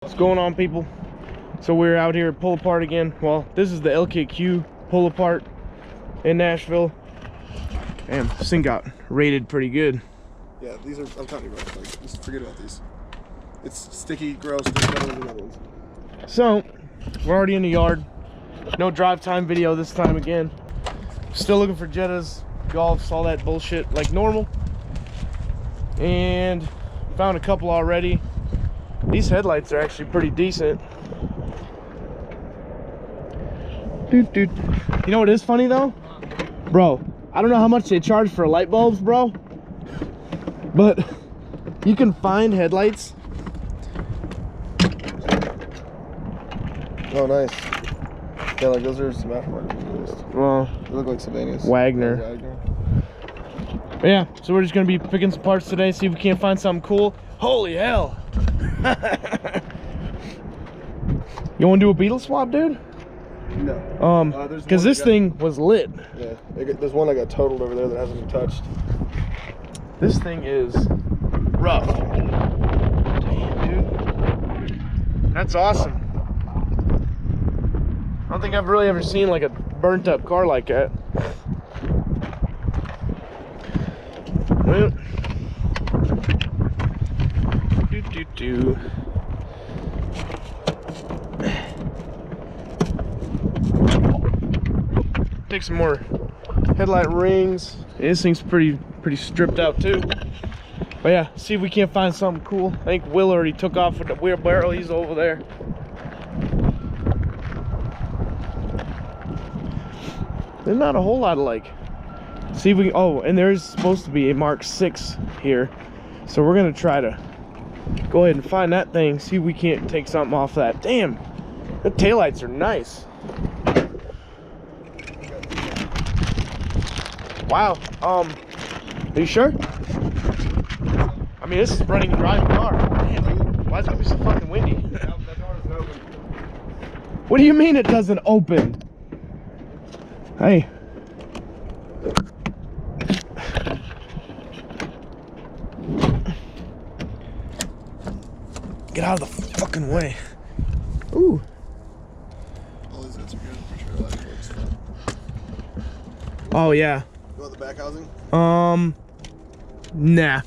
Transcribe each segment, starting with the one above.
What's going on, people? So we're out here at Pull Apart again. Well, this is the LKQ Pull Apart in Nashville. Damn, this thing got rated pretty good. Yeah, these are, I'm telling you, bro, like, just forget about these. It's sticky, gross, just better than the other ones. So, we're already in the yard. No drive time video this time again. Still looking for Jettas, Golfs, all that bullshit like normal. And found a couple already. These headlights are actually pretty decent. Dude. You know what is funny though? Bro, I don't know how much they charge for light bulbs, bro. But you can find headlights. Oh, nice. Yeah, like those are some aftermarket. Well, They look like Sylvania's. Wagner. Wagner. But yeah, so we're just gonna be picking some parts today, see if we can't find something cool. Holy hell. You wanna do a Beetle swap, dude? No. Because this thing was lit. Yeah, there's one that got totaled over there that hasn't been touched. This thing is rough. Damn, dude. That's awesome. I don't think I've really ever seen like a burnt up car like that. Well, do. Take some more headlight rings. This thing's pretty stripped out too. But yeah, see if we can't find something cool. I think Will already took off with the wheelbarrow. He's over there. There's not a whole lot of like. See if we. Oh, and there's supposed to be a Mark 6 here, so we're gonna try to go ahead and find that thing. See if we can't take something off that. Damn, the taillights are nice. Wow. Are you sure? I mean, this is running dry car. Man, why is it be so fucking windy? That door doesn't open. What do you mean it doesn't open? Hey. Get out of the fucking way. Ooh. All these nuts are good for sure. Like, looks fun. Oh yeah. You want the back housing? Nah.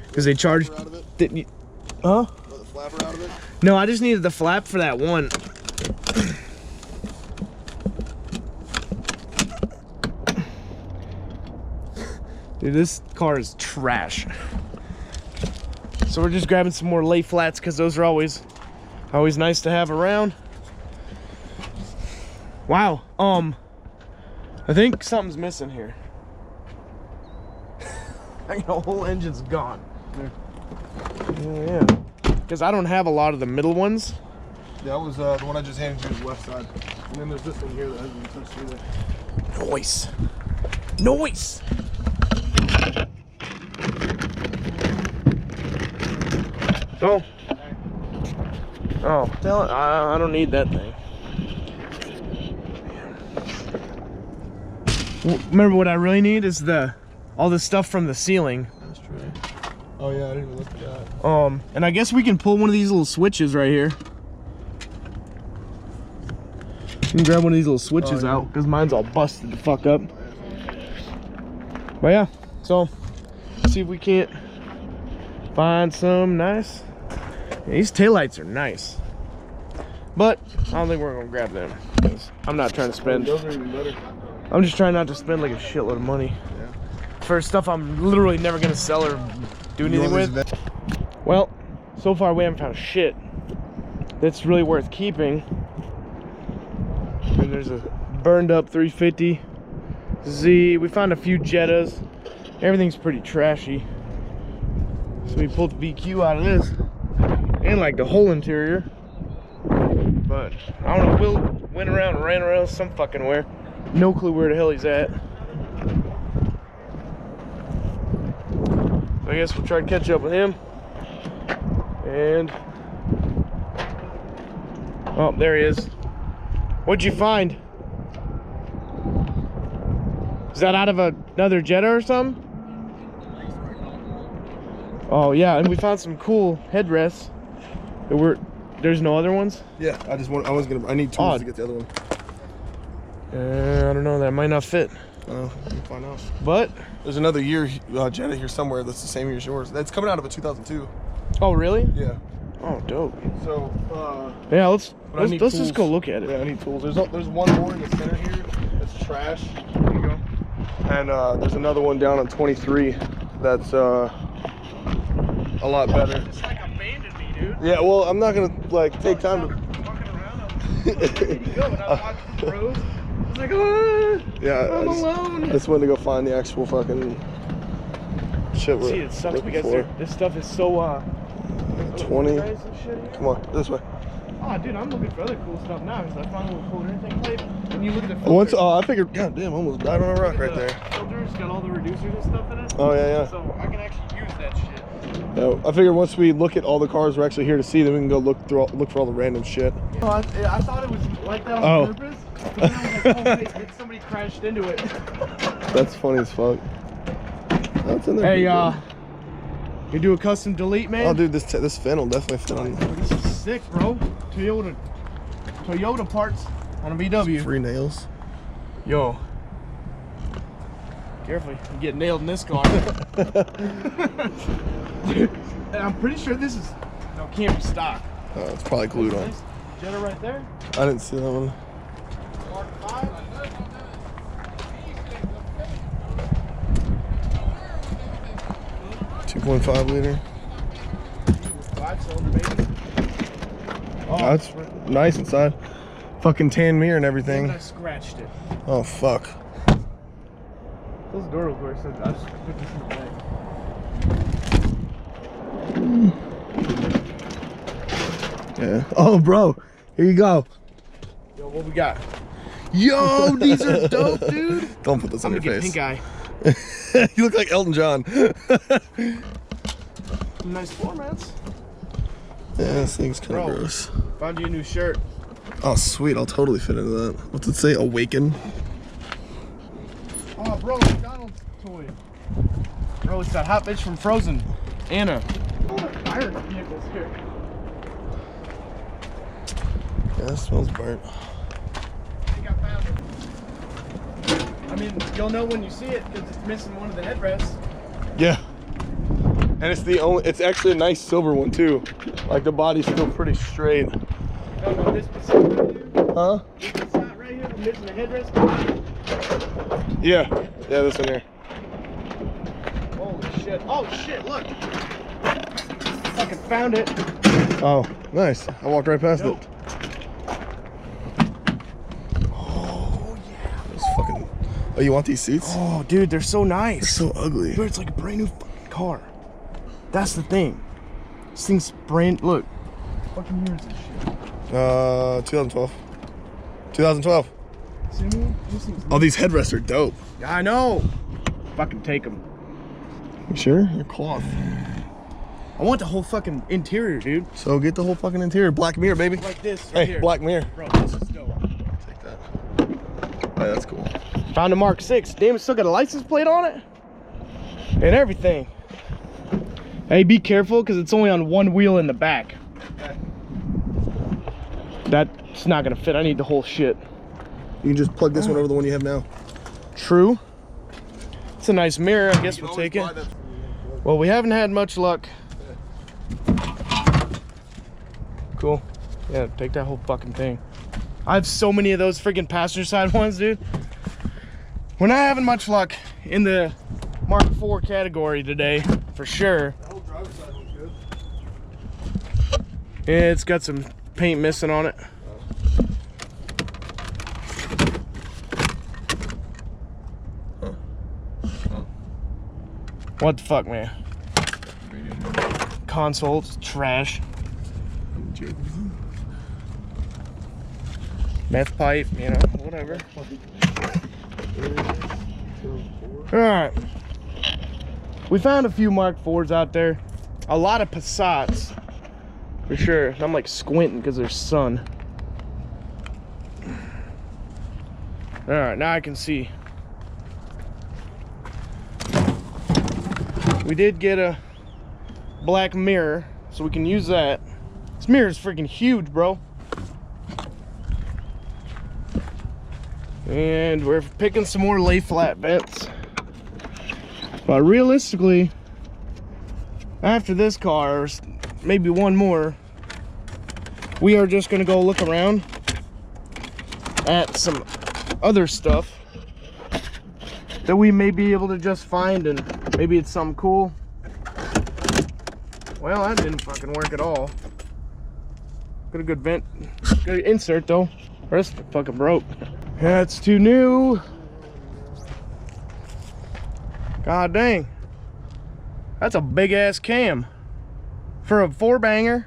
Because they charged. Out of it? Huh? You want the flapper out of it? No, I just needed the flap for that one. Dude, this car is trash. So we're just grabbing some more lay flats because those are always nice to have around. Wow. I think something's missing here. I think the whole engine's gone. Yeah. Because I don't have a lot of the middle ones. Yeah, that was the one I just handed you, the left side. And then there's this one here that hasn't been touched either. Noise. Noise. Oh. Oh, tell it. I don't need that thing. Remember what I really need is all the stuff from the ceiling. That's true. Oh yeah, I didn't even look at that. And I guess we can pull one of these little switches right here. You can grab one of these little switches out because mine's all busted the fuck up. But yeah, so see if we can't find some nice. Yeah, these taillights are nice, but I don't think we're gonna grab them because I'm not trying to spend. Those are even better. I'm just trying not to spend like a shitload of money for stuff I'm literally never gonna sell or do anything with. Well, so far we haven't found shit that's really worth keeping. And there's a burned up 350 Z. We found a few Jettas. Everything's pretty trashy. So we pulled the VQ out of this and like the whole interior. But I don't know, Will went around and ran around some fucking where. No clue where the hell he's at. So I guess we'll try to catch up with him. And oh, there he is. What'd you find? Is that out of another Jetta or something? Oh yeah, and we found some cool headrests that were There's no other ones? Yeah, I need tools to get the other one. I don't know, that might not fit. We'll find out. But there's another year Jetta here somewhere that's the same year as yours. That's coming out of a 2002. oh really? Yeah. Oh dope. So yeah, let's tools. just go look at it. Yeah, I need tools. There's one more in the center here that's trash. There you go. And there's another one down on 23 that's a lot better. It's like abandoned me, dude. Yeah, well, I'm not gonna like take time to. Walking around, where did he go? And I walked the roads. I was like, oh, Yeah, I'm alone. I just wanted to go find the actual fucking shit. See, it sucks because this stuff is so 20. and shit here. Come on, this way. Oh, dude, I'm looking for other cool stuff now because I found a little cool everything plate. And you look at the filter. Once, I figured, god damn, I almost died on a rock right there. Filter's got all the reducers and stuff in it. Oh yeah. So I can actually use that shit. Yeah, I figured once we look at all the cars we're actually here to see, then we can go look for all the random shit. Oh, I thought it was like that on purpose. But then I was like, oh wait, somebody crashed into it. That's funny as fuck. That's in there. Hey, you do a custom delete, man? Oh, dude, this fin will definitely fit on. This is sick, bro. Toyota parts on a VW. Free nails. Yo. Careful, you get nailed in this car. Dude, I'm pretty sure this is can't be stock. Oh, it's probably glued on. Nice Jetta right there. I didn't see that one. Mark 5. 2.5 liter. 5-cylinder, baby. Oh, That's nice inside. Fucking tan mirror and damn everything. it, I scratched it. Oh fuck. Those doors were so I just put this in the bag. Yeah. Oh, bro. Here you go. Yo, what we got? Yo, these are dope, dude. Don't put this on I'm your gonna face. get pink eye. You look like Elton John. Nice floor mats. Yeah, this thing's kind of Bro. gross. Found you a new shirt. Oh, sweet. I'll totally fit into that. What's it say? Awaken? Oh, bro, McDonald's toy. Bro, it's that hot bitch from Frozen. Anna. Oh, fire vehicles here. Yeah, it smells burnt. I think I found it. I mean, you'll know when you see it because it's missing one of the headrests. Yeah. And it's actually a nice silver one too. Like the body's still pretty straight. No, this beside right here. Huh? This beside right here, missing the headrest. Yeah. Yeah, this one here. Holy shit. Oh shit, look. Fucking found it. Oh, nice. I walked right past Nope. it. Oh yeah. Those fucking. Oh, you want these seats? Oh, dude, they're so nice. They're so ugly. Dude, it's like a brand new fucking car. That's the thing. This thing's brand. Look. What fucking year is this shit? 2012. 2012. See me? This thing's Oh, these headrests are dope. Yeah, I know. Fucking take them. You sure? They're cloth. I want the whole fucking interior, dude. So get the whole fucking interior. Black mirror, baby. Like this. Hey, Right here. black mirror. Bro, this is dope. Take that. Oh, yeah, that's cool. Found a Mark 6. Damn, it's still got a license plate on it. And everything. Hey, be careful, because it's only on one wheel in the back. That's not going to fit. I need the whole shit. You can just plug this one over the one you have now. True. It's a nice mirror. I guess we'll take it. Well, we haven't had much luck. Cool. Yeah, take that whole fucking thing. I have so many of those freaking passenger side ones, dude. We're not having much luck in the Mark IV category today, for sure. The whole driver's side one's good. Yeah, it's got some paint missing on it. What the fuck, man? Console's trash. Meth pipe, you know, whatever. Alright. We found a few Mark IVs out there. A lot of Passats. For sure. I'm like squinting because there's sun. Alright, now I can see. We did get a black mirror, so we can use that. This mirror is freaking huge, bro. And we're picking some more lay flat vents. But realistically, after this car, maybe one more, we are just gonna go look around at some other stuff that we may be able to just find, and maybe it's something cool. Well, that didn't fucking work at all. Got a good vent, good insert though. The rest fucking broke. That's too new. God dang. That's a big ass cam for a 4-banger.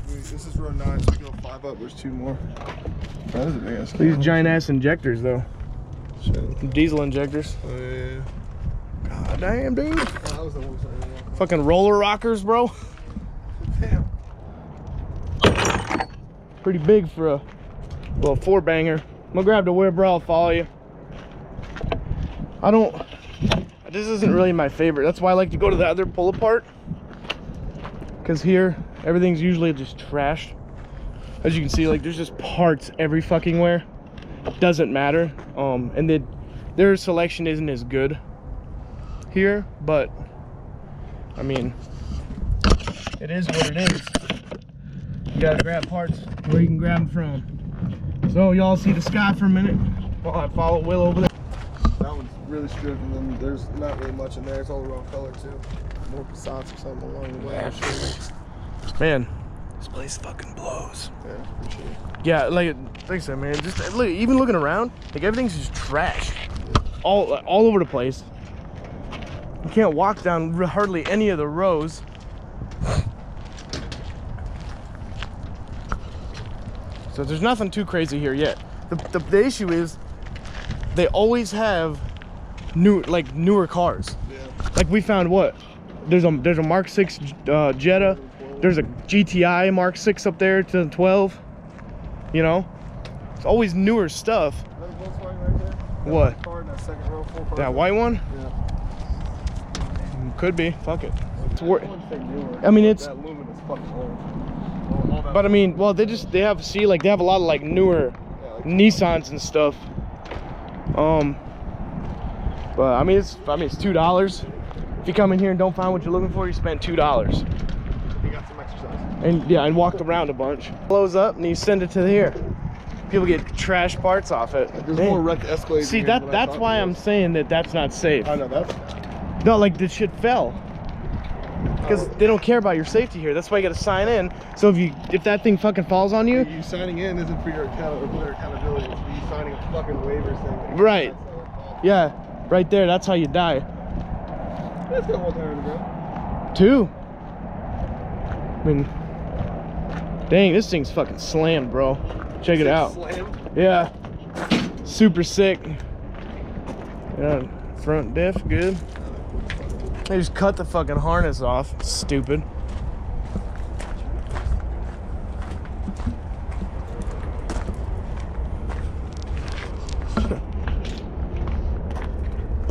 This is real nice. We go 5 up, there's 2 more. That is a big ass cam. These giant ass injectors though. Shit. Diesel injectors. Oh, yeah. God damn, dude. Oh, that was the one side. Fucking roller rockers, bro. Damn. Pretty big for a, well, 4-banger. I'm gonna grab the whip, bro. I'll follow you. This isn't really my favorite. That's why I like to go to the other pull apart. Because here, everything's usually just trashed. As you can see, like, there's just parts every fucking where. Doesn't matter. And then their selection isn't as good here, but I mean, it is what it is. You gotta grab parts where you can grab them from. So y'all see the sky for a minute while I follow Will over there. That one's really stripped, and then there's not really much in there. It's all the wrong color too. More Passats or something along the way. Yeah. Man, this place fucking blows. Yeah, appreciate it. Yeah, like I said, man, just look, even looking around, like everything's just trash, all over the place. You can't walk down hardly any of the rows. So there's nothing too crazy here yet. The issue is they always have newer cars. Yeah. Like we found what? There's a Mark 6 Jetta. There's a GTI Mark 6 up there to 12. You know, it's always newer stuff. Is that a Volkswagen right there? What? Car in that second row, full car. That white one? Yeah. Could be. Fuck it. It's I wouldn't say newer. I mean, it's. That luminous fucking old. All that But I mean, well, they have a lot of like newer yeah, like Nissans and stuff. But I mean, it's $2. If you come in here and don't find what you're looking for, you spend $2. you got some exercise. And yeah, and walked around a bunch. Blows up and you send it to here. People get trash parts off it. There's Dang. more wrecked Escalades. See, that's why I'm saying that's not safe. I know that's. No, like this shit fell. Because they don't care about your safety here. That's why you gotta sign in. So if that thing fucking falls on you, You signing in isn't for your accountability. It's for you signing a fucking waiver saying. right? Yeah, right there. That's how you die. It's got one tire in the ground. 2. I mean, dang, this thing's fucking slammed, bro. Check it out. Slammed. Yeah, super sick. Yeah, front diff, good. They just cut the fucking harness off. Stupid.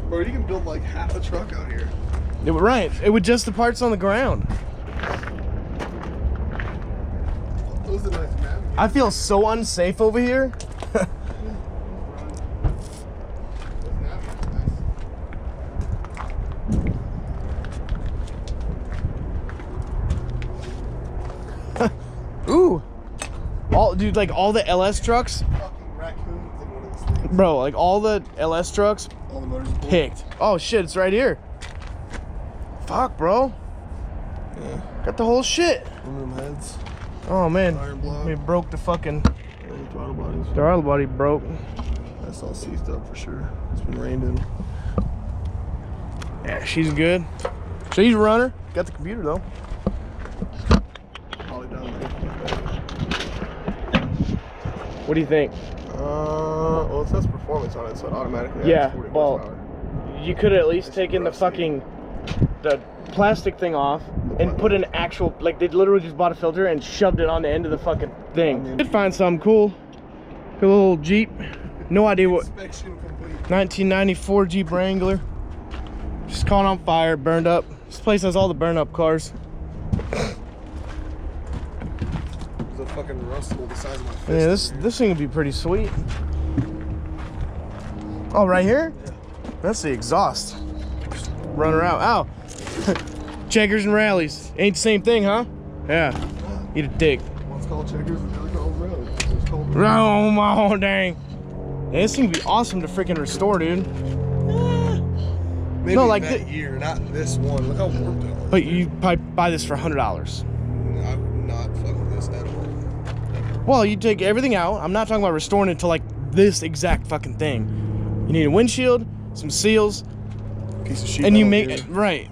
Bro, you can build like half a truck out here. It would, right. It would just the parts on the ground. Those are nice navigate. I feel so unsafe over here. Ooh. Dude, like all the LS trucks, Fucking raccoons in one of these things. bro, like all the LS trucks All the motors are pulled. picked. Oh shit, it's right here. Fuck, bro. Yeah. Got the whole shit. Aluminum heads. Oh man, Iron block. we broke the fucking And throttle bodies. throttle body broke. That's all seized up for sure. It's been rained in. Yeah, she's good. She's a runner. Got the computer though. Probably down there. What do you think? Well, it says performance on it, so it automatically Yeah, adds 40 well, horsepower. You could at least It's taken the rusty. the plastic thing off and put an actual, like they literally just bought a filter and shoved it on the end of the fucking thing. I mean- Did find something cool. A little Jeep. No idea what. Inspection complete. 1994 Jeep Wrangler. Just caught on fire, burned up. This place has all the burn up cars. fucking rust hole the size of my fist. Yeah, this thing would be pretty sweet. Oh, right here? Yeah. That's the exhaust. Run around. Ow. Checkers and rallies. Ain't the same thing, huh? Yeah. Eat a dick. One's called checkers and the other called road. It's called Oh, my dang. Yeah, this thing would be awesome to freaking restore, dude. maybe no, like that year, not this one. Look how warped it was. But you probably buy this for $100. I would not fuck with this at all. Well, you take everything out. I'm not talking about restoring it to like this exact fucking thing. You need a windshield, some seals, Piece of sheet and you metal make here. it right.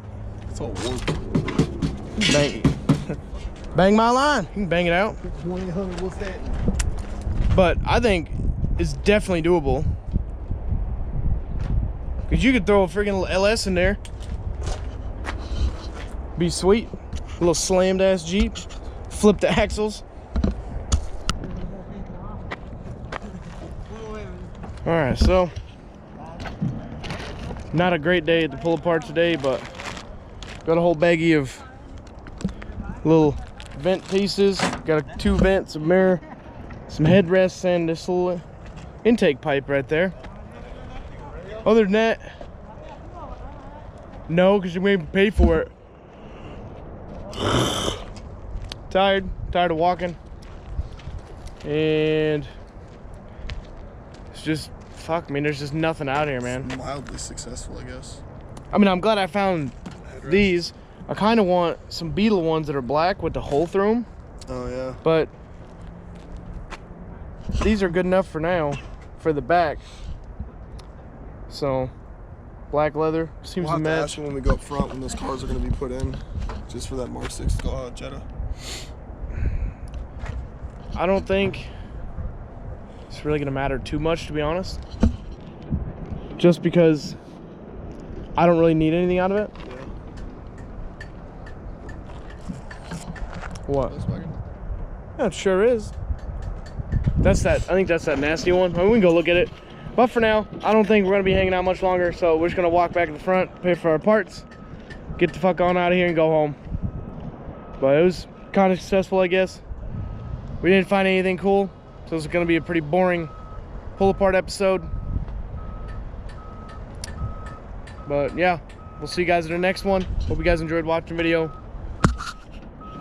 It's all warped. Bang, bang my line. You can bang it out. 2000, what's that? But I think it's definitely doable. Cause you could throw a freaking LS in there. Be sweet. A little slammed ass Jeep. Flip the axles. Alright, so not a great day to pull apart today, but got a whole baggie of little vent pieces. Got two vents, a mirror, some headrests, and this little intake pipe right there. Other than that, no, because you may pay for it. Tired of walking, and it's just fuck. I mean, there's just nothing out here, man. Mildly successful, I guess. I mean, I'm glad I found these. I kind of want some Beetle ones that are black with the hole through them, Oh yeah. but these are good enough for now for the back. So black leather seems We'll to have to match. ask you when we go up front when those cars are going to be put in, just for that Mark 6 Jetta. I don't think it's really gonna matter too much, to be honest. Just because I don't really need anything out of it. Yeah. What? Volkswagen. Yeah, it sure is. That's that. I think that's that nasty one. I mean, we can go look at it. But for now, I don't think we're gonna be hanging out much longer. So we're just gonna walk back to the front, pay for our parts, get the fuck on out of here, and go home. But it was kind of successful, I guess. We didn't find anything cool, so it's gonna be a pretty boring pull apart episode. But yeah, we'll see you guys in the next one. Hope you guys enjoyed watching the video.